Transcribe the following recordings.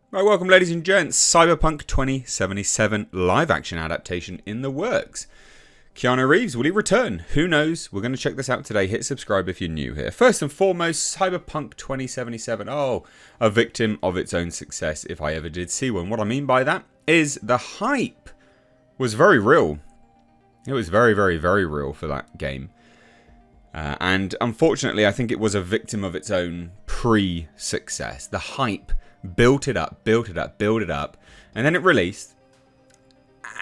Right, welcome ladies and gents. Cyberpunk 2077 live action adaptation in the works. Keanu Reeves, will he return? Who knows? We're going to check this out today. Hit subscribe if you're new here. First and foremost, Cyberpunk 2077. Oh, a victim of its own success, if I ever did see one. What I mean by that is the hype was very real. It was very, very, very real for that game. And unfortunately, I think it was a victim of its own pre-success. The hype built it up, built it up, built it up, and then it released.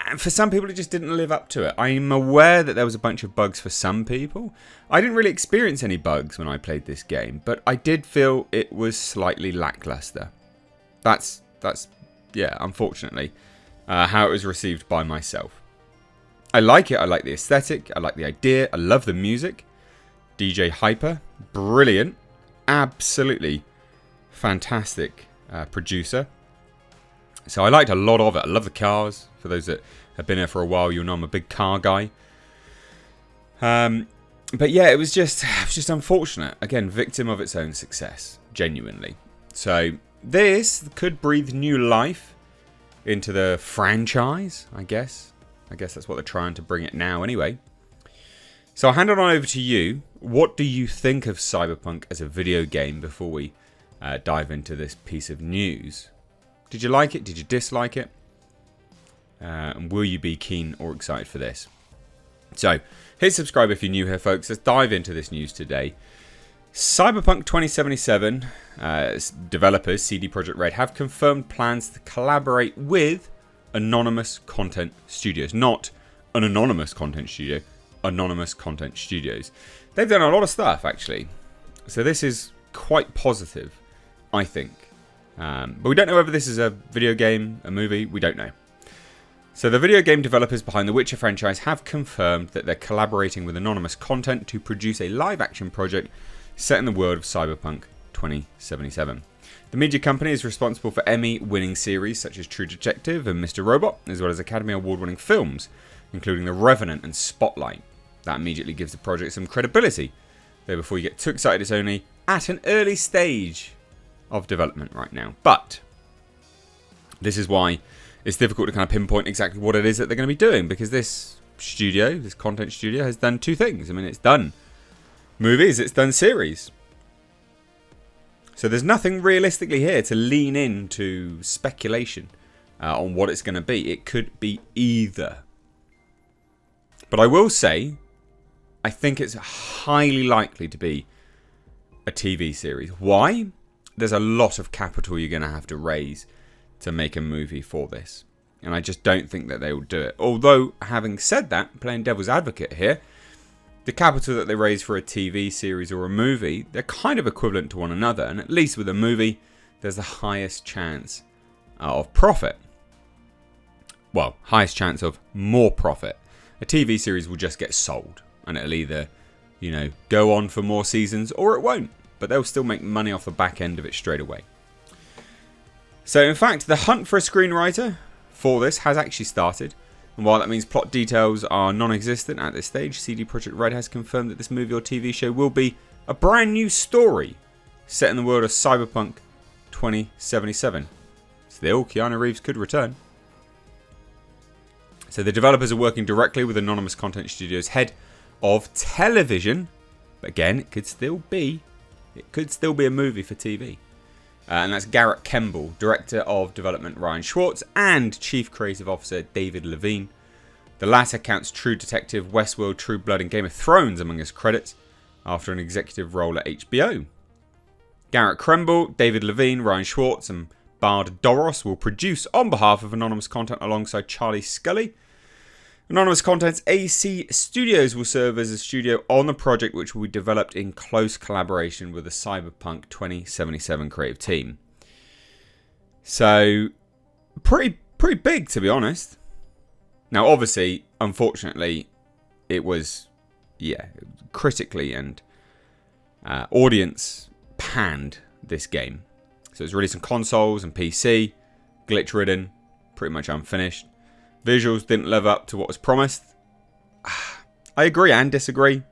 And for some people, it just didn't live up to it. I'm aware that there was a bunch of bugs for some people. I didn't really experience any bugs when I played this game, but I did feel it was slightly lackluster. That's yeah, unfortunately, how it was received by myself. I like it. I like the aesthetic. I like the idea. I love the music. DJ Hyper, brilliant, absolutely fantastic producer. So I liked a lot of it. I love the cars. For those that have been here for a while, you'll know I'm a big car guy. But yeah, it was just unfortunate. Again, victim of its own success, genuinely. So this could breathe new life into the franchise, I guess. I guess that's what they're trying to bring it now anyway. So I'll hand it on over to you. What do you think of Cyberpunk as a video game before we dive into this piece of news? Did you like it? Did you dislike it? And will you be keen or excited for this? So hit subscribe if you're new here, folks. Let's dive into this news today. Cyberpunk 2077 developers CD Projekt Red have confirmed plans to collaborate with Anonymous Content Studios. Not an anonymous content studio. Anonymous Content Studios. They've done a lot of stuff, actually. So this is quite positive, I think. But we don't know whether this is a video game, a movie. We don't know. So the video game developers behind the Witcher franchise have confirmed that they're collaborating with Anonymous Content to produce a live-action project set in the world of Cyberpunk 2077. The media company is responsible for Emmy-winning series such as True Detective and Mr. Robot, as well as Academy Award-winning films, including The Revenant and Spotlight. That immediately gives the project some credibility. Though before you get too excited, it's only at an early stage of development right now. But this is why it's difficult to kind of pinpoint exactly what it is that they're going to be doing, because this studio, this content studio, has done two things. I mean, it's done movies, it's done series. So there's nothing realistically here to lean into speculation on what it's going to be. It could be either. But I will say, I think it's highly likely to be a TV series. Why? There's a lot of capital you're going to have to raise to make a movie for this. And I just don't think that they will do it. Although, having said that, playing devil's advocate here, the capital that they raise for a TV series or a movie, they're kind of equivalent to one another. And at least with a movie, there's the highest chance of profit. Well, highest chance of more profit. A TV series will just get sold. And it'll either, go on for more seasons or it won't. But they'll still make money off the back end of it straight away. So in fact, the hunt for a screenwriter for this has actually started. And while that means plot details are non-existent at this stage, CD Projekt Red has confirmed that this movie or TV show will be a brand new story set in the world of Cyberpunk 2077. Still, Keanu Reeves could return. So the developers are working directly with Anonymous Content Studios' head of television. But again, it could still be a movie for TV. And that's Garrett Kemble, Director of Development Ryan Schwartz, and Chief Creative Officer David Levine. The latter counts True Detective, Westworld, True Blood, and Game of Thrones among his credits after an executive role at HBO. Garrett Kemble, David Levine, Ryan Schwartz, and Bard Doros will produce on behalf of Anonymous Content alongside Charlie Scully. Anonymous Content's AC Studios will serve as a studio on the project, which will be developed in close collaboration with the Cyberpunk 2077 creative team. So, pretty big, to be honest. Now, obviously, unfortunately, it was, critically and audience panned, this game. So it's released on consoles and PC, glitch-ridden, pretty much unfinished. Visuals didn't live up to what was promised. I agree and disagree.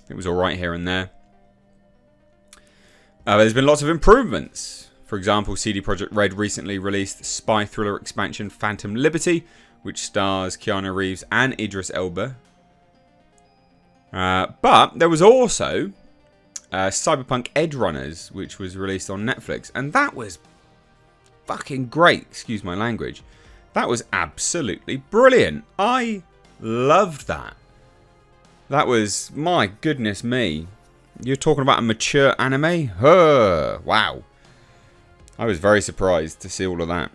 It was alright here and there. There's been lots of improvements For example, CD Projekt Red recently released spy thriller expansion Phantom Liberty, which stars Keanu Reeves and Idris Elba. But there was also Cyberpunk Edge Runners, which was released on Netflix, and that was fucking great. Excuse my language. That was absolutely brilliant. I loved that. That was, my goodness me. You're talking about a mature anime? Wow. I was very surprised to see all of that.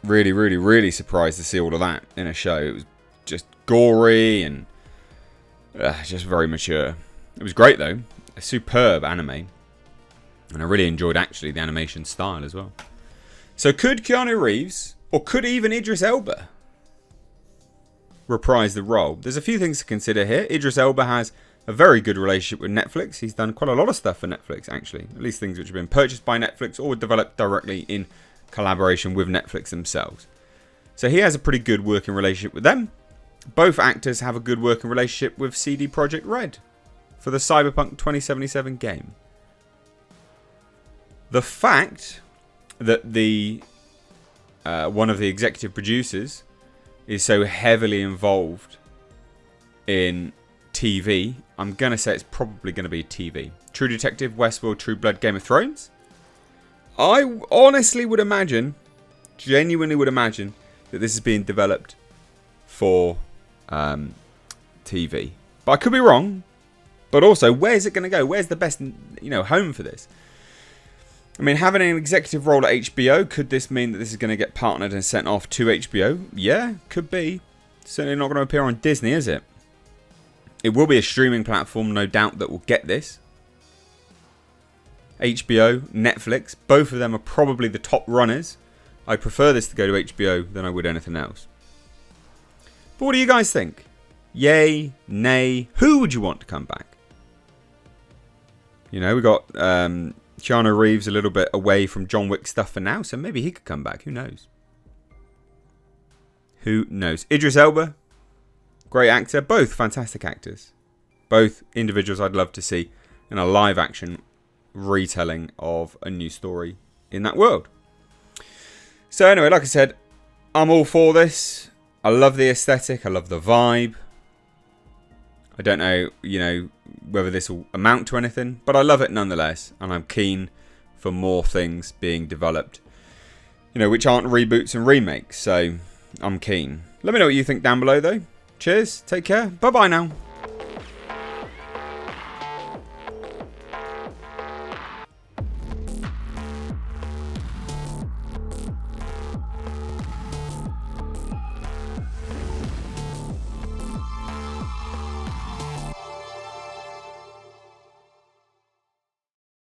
Really, really, really surprised to see all of that in a show. It was just gory and just very mature. It was great though. A superb anime. And I really enjoyed actually the animation style as well. So could Keanu Reeves, or could even Idris Elba, reprise the role? There's a few things to consider here. Idris Elba has a very good relationship with Netflix. He's done quite a lot of stuff for Netflix, actually. At least things which have been purchased by Netflix or developed directly in collaboration with Netflix themselves. So he has a pretty good working relationship with them. Both actors have a good working relationship with CD Projekt Red for the Cyberpunk 2077 game. The fact that the one of the executive producers is so heavily involved in TV, I'm going to say it's probably going to be TV. True Detective, Westworld, True Blood, Game of Thrones. I honestly would imagine, genuinely would imagine, that this is being developed for TV. But I could be wrong. But also, where's it going to go? Where's the best, home for this? I mean, having an executive role at HBO, could this mean that this is going to get partnered and sent off to HBO? Yeah, could be. Certainly not going to appear on Disney, is it? It will be a streaming platform, no doubt, that will get this. HBO, Netflix, both of them are probably the top runners. I prefer this to go to HBO than I would anything else. But what do you guys think? Yay, nay, who would you want to come back? We got Keanu Reeves a little bit away from John Wick stuff for now, so maybe he could come back. Who knows? Who knows? Idris Elba, great actor. Both fantastic actors. Both individuals I'd love to see in a live action retelling of a new story in that world. So anyway, like I said, I'm all for this. I love the aesthetic. I love the vibe. I don't know, whether this will amount to anything, but I love it nonetheless, and I'm keen for more things being developed, which aren't reboots and remakes, so I'm keen. Let me know what you think down below, though. Cheers, take care, bye-bye now.